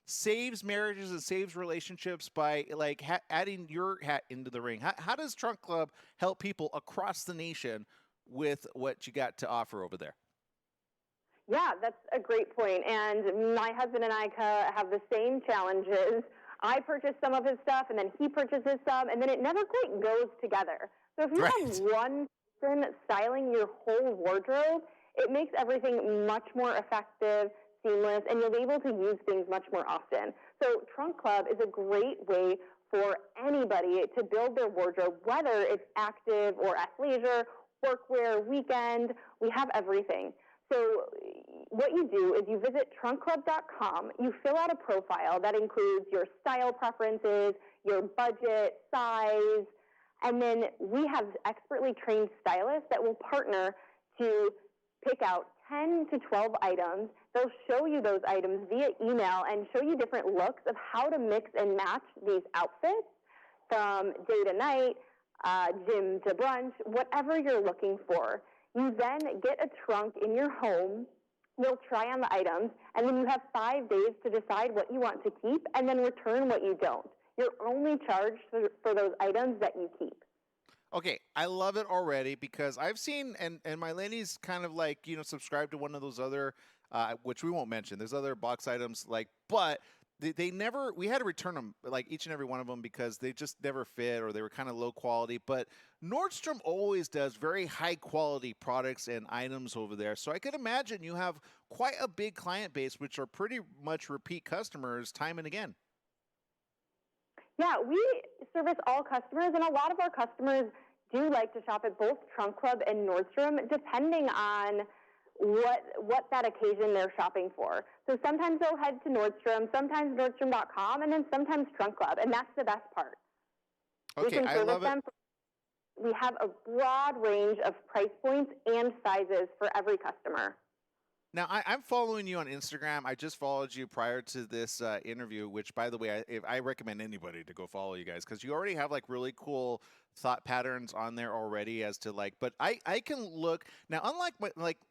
saves marriages and saves relationships by adding your hat into the ring. How does Trunk Club help people across the nation with what you got to offer over there? Yeah, that's a great point. And my husband and I have the same challenges. I purchase some of his stuff, and then he purchases some, and then it never quite goes together. So if you have one person styling your whole wardrobe, it makes everything much more effective, seamless, and you'll be able to use things much more often. So Trunk Club is a great way for anybody to build their wardrobe, whether it's active or athleisure, workwear, weekend. We have everything. So what you do is you visit trunkclub.com, you fill out a profile that includes your style preferences, your budget, size, and then we have expertly trained stylists that will partner to pick out 10 to 12 items. They'll show you those items via email and show you different looks of how to mix and match these outfits from day to night, gym to brunch, whatever you're looking for. You then get a trunk in your home. You'll try on the items, and then you have 5 days to decide what you want to keep and then return what you don't. You're only charged for those items that you keep. Okay, I love it already because I've seen, and my lady's kind of like, subscribe to one of those other, which we won't mention. There's other box items but they never, we had to return them, like each and every one of them, because they just never fit or they were kind of low quality. But Nordstrom always does very high quality products and items over there. So I could imagine you have quite a big client base, which are pretty much repeat customers time and again. Yeah, we service all customers, and a lot of our customers do like to shop at both Trunk Club and Nordstrom, depending on what that occasion they're shopping for. So sometimes they'll head to Nordstrom, sometimes Nordstrom.com, and then sometimes Trunk Club, and that's the best part. Okay, I love it. We have a broad range of price points and sizes for every customer. Now, I'm following you on Instagram. I just followed you prior to this interview, which, by the way, I recommend anybody to go follow you guys because you already have really cool thought patterns on there already as to but I can look now. Unlike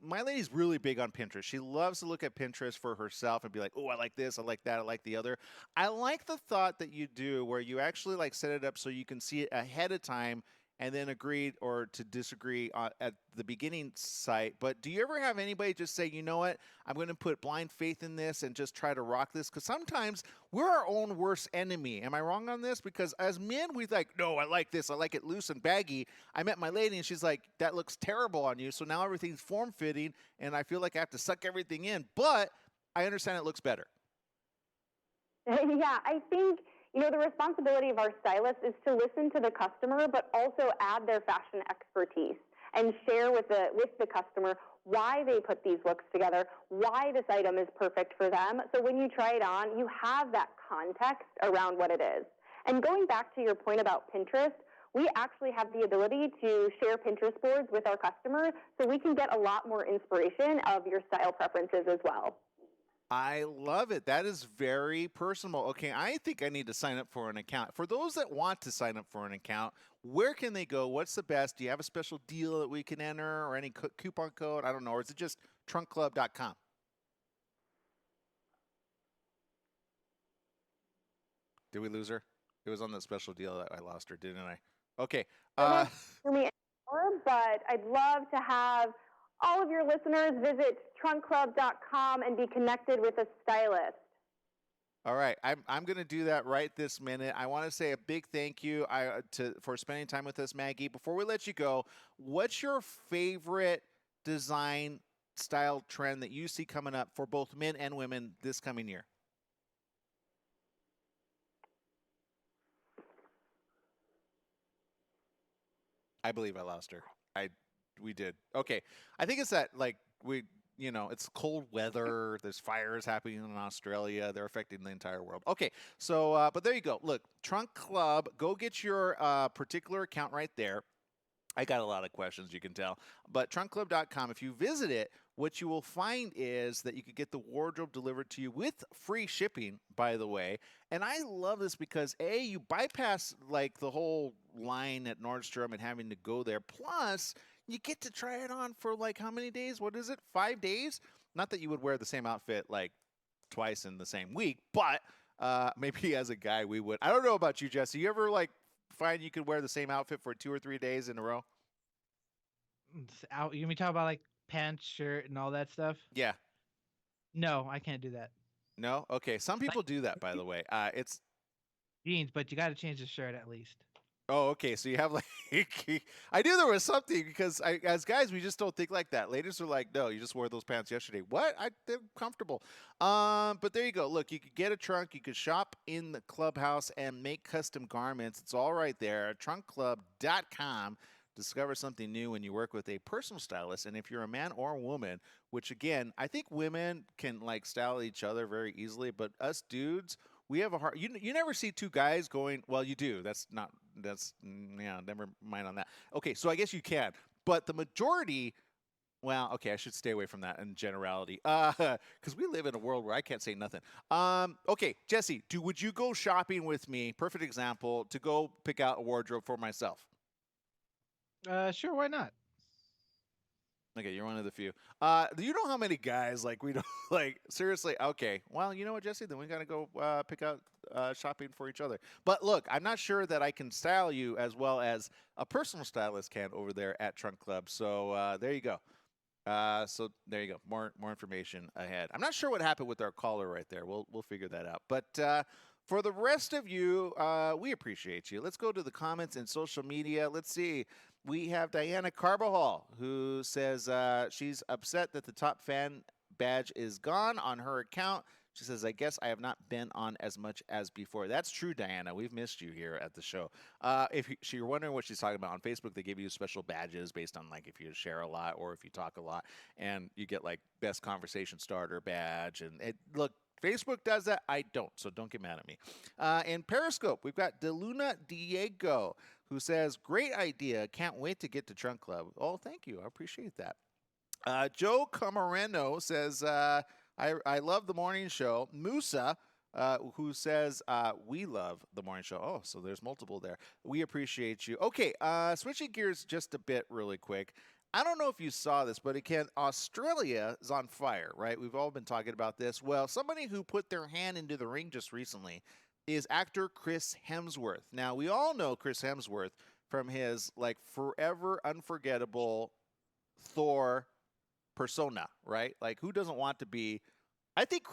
my lady's really big on Pinterest. She loves to look at Pinterest for herself and be like, oh, I like this, I like that, I like the other. I like the thought that you do where you actually set it up so you can see it ahead of time and then agree or to disagree at the beginning site. But do you ever have anybody just say, you know what, I'm going to put blind faith in this and just try to rock this? Because sometimes we're our own worst enemy. Am I wrong on this? Because as men, we no, I like this. I like it loose and baggy. I met my lady and she's like, that looks terrible on you. So now everything's form-fitting and I feel like I have to suck everything in. But I understand it looks better. Yeah, I think the responsibility of our stylist is to listen to the customer, but also add their fashion expertise and share with the customer why they put these looks together, why this item is perfect for them. So when you try it on, you have that context around what it is. And going back to your point about Pinterest, we actually have the ability to share Pinterest boards with our customers so we can get a lot more inspiration of your style preferences as well. I love it. That is very personal. Okay, I think I need to sign up for an account. For those that want to sign up for an account, where can they go? What's the best? Do you have a special deal that we can enter or any coupon code? I don't know. Or is it just trunkclub.com? Did we lose her? It was on that special deal that I lost her, didn't I? Okay. But I'd love to have all of your listeners visit trunkclub.com and be connected with a stylist. All right. I'm going to do that right this minute. I want to say a big thank you for spending time with us, Maggie. Before we let you go, what's your favorite design style trend that you see coming up for both men and women this coming year? I believe I lost her. We did. Okay. I think it's that it's cold weather. There's fires happening in Australia. They're affecting the entire world. Okay. So, but there you go. Look, Trunk Club, go get your particular account right there. I got a lot of questions, you can tell. But trunkclub.com, if you visit it, what you will find is that you could get the wardrobe delivered to you with free shipping, by the way. And I love this because, A, you bypass the whole line at Nordstrom and having to go there. Plus, you get to try it on for how many days? What is it? 5 days? Not that you would wear the same outfit twice in the same week, but maybe as a guy we would. I don't know about you, Jesse. You ever find you could wear the same outfit for 2 or 3 days in a row? You mean talk about pants, shirt, and all that stuff? Yeah. No, I can't do that. No? Okay. Some people do that, by the way. Jeans, but you got to change the shirt at least. Oh, okay. So you have like, I knew there was something because as guys, we just don't think like that. Ladies are like, no, you just wore those pants yesterday. What? They're comfortable. But there you go. Look, you could get a trunk. You could shop in the clubhouse and make custom garments. It's all right there. Trunkclub.com. Discover something new when you work with a personal stylist. And if you're a man or a woman, which again, I think women can like style each other very easily, but us dudes, we have a hard. You never see two guys going. Well, you do. Yeah. Never mind on that. Okay, so I guess you can, but the majority. Well, okay, I should stay away from that in generality, because we live in a world where I can't say nothing. Okay, Jesse, would you go shopping with me? Perfect example to go pick out a wardrobe for myself. Sure, why not? Okay, you're one of the few. Do you know how many guys like we don't like seriously? Okay, well, you know what, Jesse? Then we gotta go pick out shopping for each other. But look, I'm not sure that I can style you as well as a personal stylist can over there at Trunk Club. So there you go. So there you go. More information ahead. I'm not sure what happened with our caller right there. We'll figure that out. But for the rest of you, we appreciate you. Let's go to the comments and social media. Let's see. We have Diana Carbajal, who says she's upset that the top fan badge is gone on her account. She says, I guess I have not been on as much as before. That's true, Diana. We've missed you here at the show. If you're wondering what she's talking about, on Facebook, they give you special badges based on like if you share a lot or if you talk a lot. And you get like best conversation starter badge. And look, Facebook does that. I don't, so don't get mad at me. And Periscope, we've got DeLuna Diego, who says, great idea. Can't wait to get to Trunk Club. Oh, thank you. I appreciate that. Joe Camareno says, I love the morning show. Musa, who says, we love the morning show. Oh, so there's multiple there. We appreciate you. Okay, switching gears just a bit really quick. I don't know if you saw this, but again, Australia is on fire, right? We've all been talking about this. Well, somebody who put their hand into the ring just recently is actor Chris Hemsworth. Now, we all know Chris Hemsworth from his like forever unforgettable Thor persona, right? Like, who doesn't want to be? I think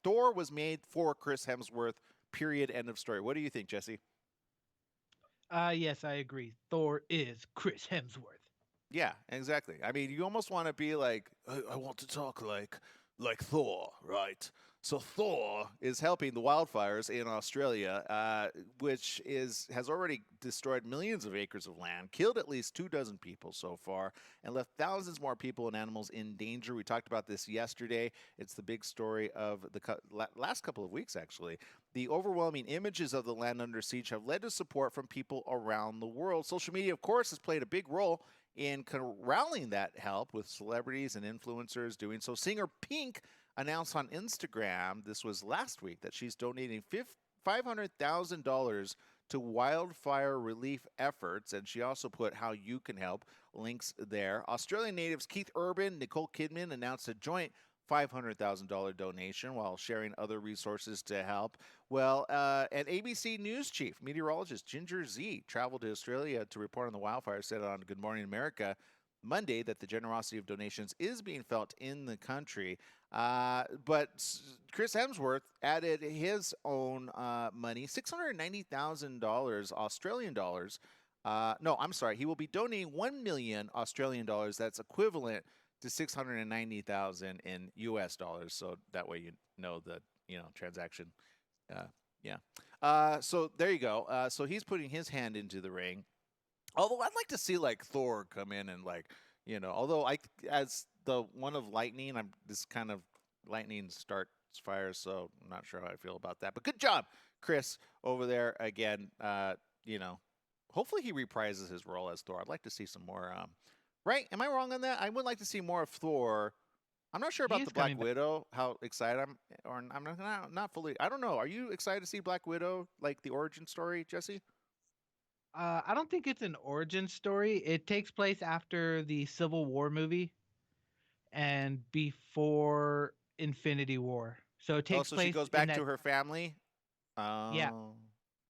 Thor was made for Chris Hemsworth. Period. End of story. What do you think, Jesse? Yes, I agree. Thor is Chris Hemsworth. Yeah, exactly. I mean, you almost want to be like, I want to talk like Thor, right? So Thor is helping the wildfires in Australia, which has already destroyed millions of acres of land, killed at least 24 people so far, and left thousands more people and animals in danger. We talked about this yesterday. It's the big story of the last couple of weeks, actually. The overwhelming images of the land under siege have led to support from people around the world. Social media, of course, has played a big role in corralling that help, with celebrities and influencers doing so. Singer Pink announced on Instagram, this was last week, that she's donating $500,000 to wildfire relief efforts, and she also put how you can help, links there. Australian natives Keith Urban, Nicole Kidman announced a joint $500,000 donation while sharing other resources to help. Well, an ABC News chief meteorologist Ginger Z traveled to Australia to report on the wildfires, said on Good Morning America Monday that the generosity of donations is being felt in the country. But Chris Hemsworth added his own money, $690,000 Australian dollars. No, I'm sorry. He will be donating 1 million Australian dollars. That's equivalent to 690,000 in US dollars. So that way you know the transaction. Yeah. So there you go. So he's putting his hand into the ring. Although I'd like to see like Thor come in and although as the one of lightning, this kind of lightning starts fires, so I'm not sure how I feel about that. But good job, Chris, over there again. Hopefully he reprises his role as Thor. I'd like to see some more. Right? Am I wrong on that? I would like to see more of Thor. I'm not sure about the Black Widow, how excited I'm not fully. I don't know. Are you excited to see Black Widow, like the origin story, Jesse? I don't think it's an origin story. It takes place after the Civil War movie and before Infinity War. So it takes so place. She goes back to her family. Yeah.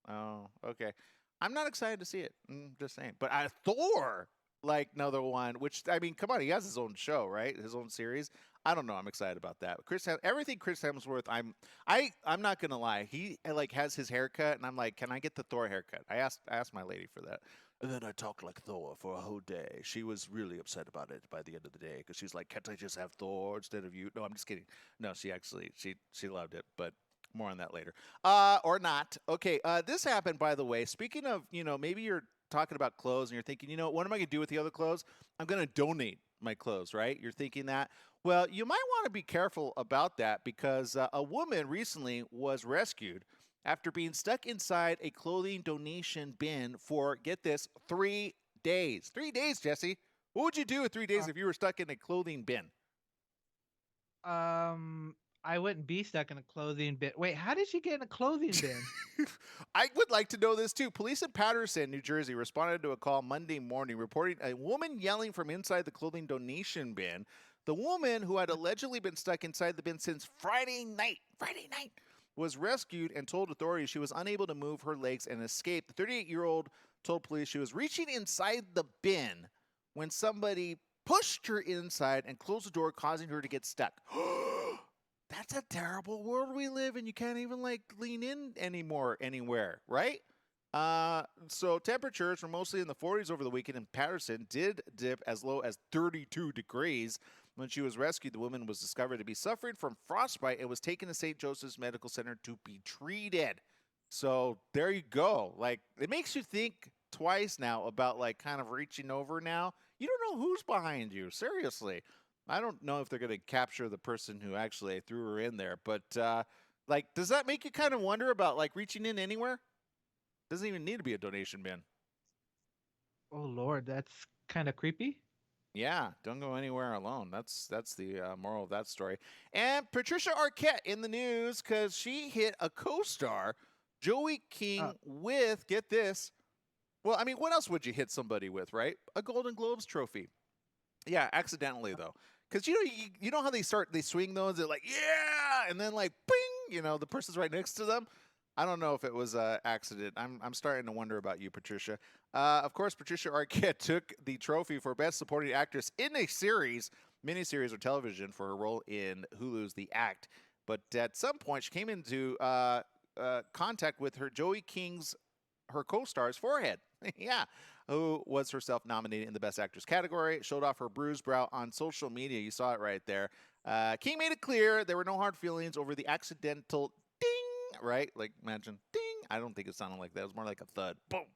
Oh, okay. I'm not excited to see it. I'm just saying. But Thor, like another one, which I mean, come on, he has his own show, right? His own series. I don't know. I'm excited about that. Everything Chris Hemsworth. I'm not gonna lie. He like has his haircut, and I'm like, can I get the Thor haircut? I asked my lady for that, and then I talked like Thor for a whole day. She was really upset about it by the end of the day because she's like, can't I just have Thor instead of you? No, I'm just kidding. No, she loved it, but more on that later. Or not. Okay. This happened, by the way. Speaking of, maybe you're talking about clothes and you're thinking, what am I going to do with the other clothes? I'm going to donate my clothes, right? You're thinking that. Well, you might want to be careful about that because a woman recently was rescued after being stuck inside a clothing donation bin for, get this, 3 days. 3 days, Jesse. What would you do with 3 days if you were stuck in a clothing bin? I wouldn't be stuck in a clothing bin. Wait, how did she get in a clothing bin? I would like to know this too. Police in Paterson, New Jersey, responded to a call Monday morning reporting a woman yelling from inside the clothing donation bin. The woman, who had allegedly been stuck inside the bin since Friday night, was rescued and told authorities she was unable to move her legs and escape. The 38-year-old told police she was reaching inside the bin when somebody pushed her inside and closed the door, causing her to get stuck. That's a terrible world we live in. You can't even lean in anymore anywhere, right? So temperatures were mostly in the 40s over the weekend in Paterson, did dip as low as 32 degrees. When she was rescued, the woman was discovered to be suffering from frostbite and was taken to St. Joseph's Medical Center to be treated. So there you go. It makes you think twice now about kind of reaching over now. You don't know who's behind you. Seriously. I don't know if they're going to capture the person who actually threw her in there, but does that make you kind of wonder about reaching in anywhere? Doesn't even need to be a donation bin. Oh Lord, that's kind of creepy. Yeah, don't go anywhere alone. That's the moral of that story. And Patricia Arquette in the news because she hit a co-star, Joey King, with, get this. Well, I mean, what else would you hit somebody with, right? A Golden Globes trophy. Yeah, accidentally though, because you know how they swing those, they're like, yeah, and then bing, the person's right next to them. I don't know if it was an accident. I'm starting to wonder about you, Patricia. Of course, Patricia Arquette took the trophy for Best Supporting Actress in a miniseries or television for her role in Hulu's The Act. But at some point, she came into contact with her co-star's forehead. Yeah. Who was herself nominated in the Best Actress category, showed off her bruised brow on social media. You saw it right there. King made it clear there were no hard feelings over the accidental ding, right? Imagine ding. I don't think it sounded like that. It was more like a thud. Boom.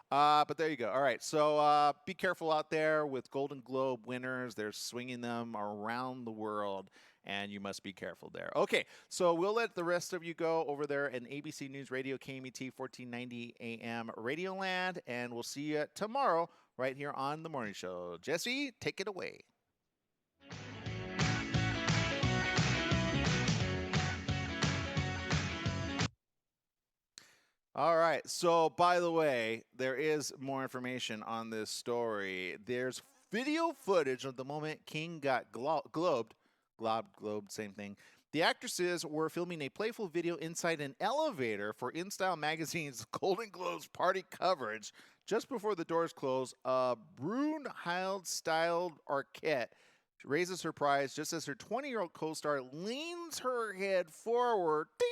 But there you go. All right. So be careful out there with Golden Globe winners. They're swinging them around the world, and you must be careful there. Okay. So we'll let the rest of you go over there in ABC News Radio, KMET 1490 AM Radioland, and we'll see you tomorrow right here on The Morning Show. Jesse, take it away. All right. So, by the way, there is more information on this story. There's video footage of the moment King got globed, same thing. The actresses were filming a playful video inside an elevator for InStyle magazine's Golden Globes party coverage. Just before the doors close, a Brunhilde-styled Arquette raises her prize just as her 20-year-old co-star leans her head forward. Ding!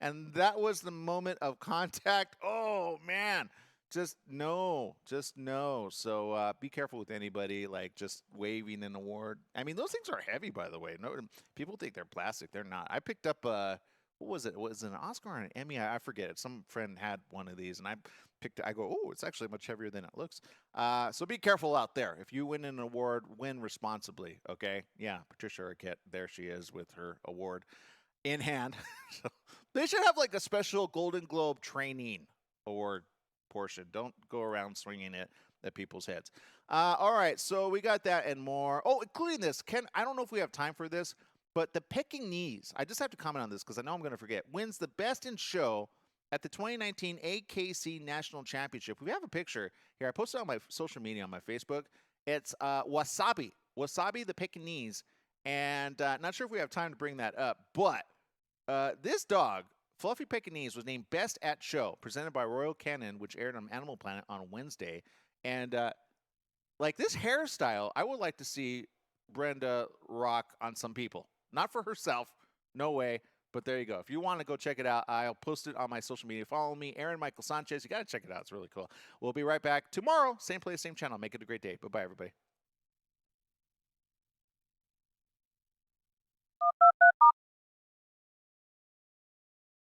And that was the moment of contact. Oh, man. Just no. So be careful with anybody, just waving an award. I mean, those things are heavy, by the way. No, people think they're plastic. They're not. I picked up, what was it? Was it an Oscar or an Emmy? I forget it. Some friend had one of these, and I go, oh, it's actually much heavier than it looks. So be careful out there. If you win an award, win responsibly, okay? Yeah, Patricia Arquette, there she is with her award in hand. So they should have a special Golden Globe training award portion. Don't go around swinging it at people's heads. All right, so we got that and more. Oh, including this. I don't know if we have time for this, but the Pekingese, I just have to comment on this because I know I'm going to forget, wins the Best in Show at the 2019 AKC National Championship. We have a picture here. I posted it on my social media on my Facebook. It's Wasabi the Pekingese. And not sure if we have time to bring that up, but this dog, Fluffy Pekingese, was named Best at Show, presented by Royal Canin, which aired on Animal Planet on Wednesday. And like this hairstyle, I would like to see Brenda rock on some people. Not for herself, no way. But there you go. If you want to go check it out, I'll post it on my social media. Follow me, Aaron Michael Sanchez. You got to check it out. It's really cool. We'll be right back tomorrow. Same place, same channel. Make it a great day. Bye-bye, everybody.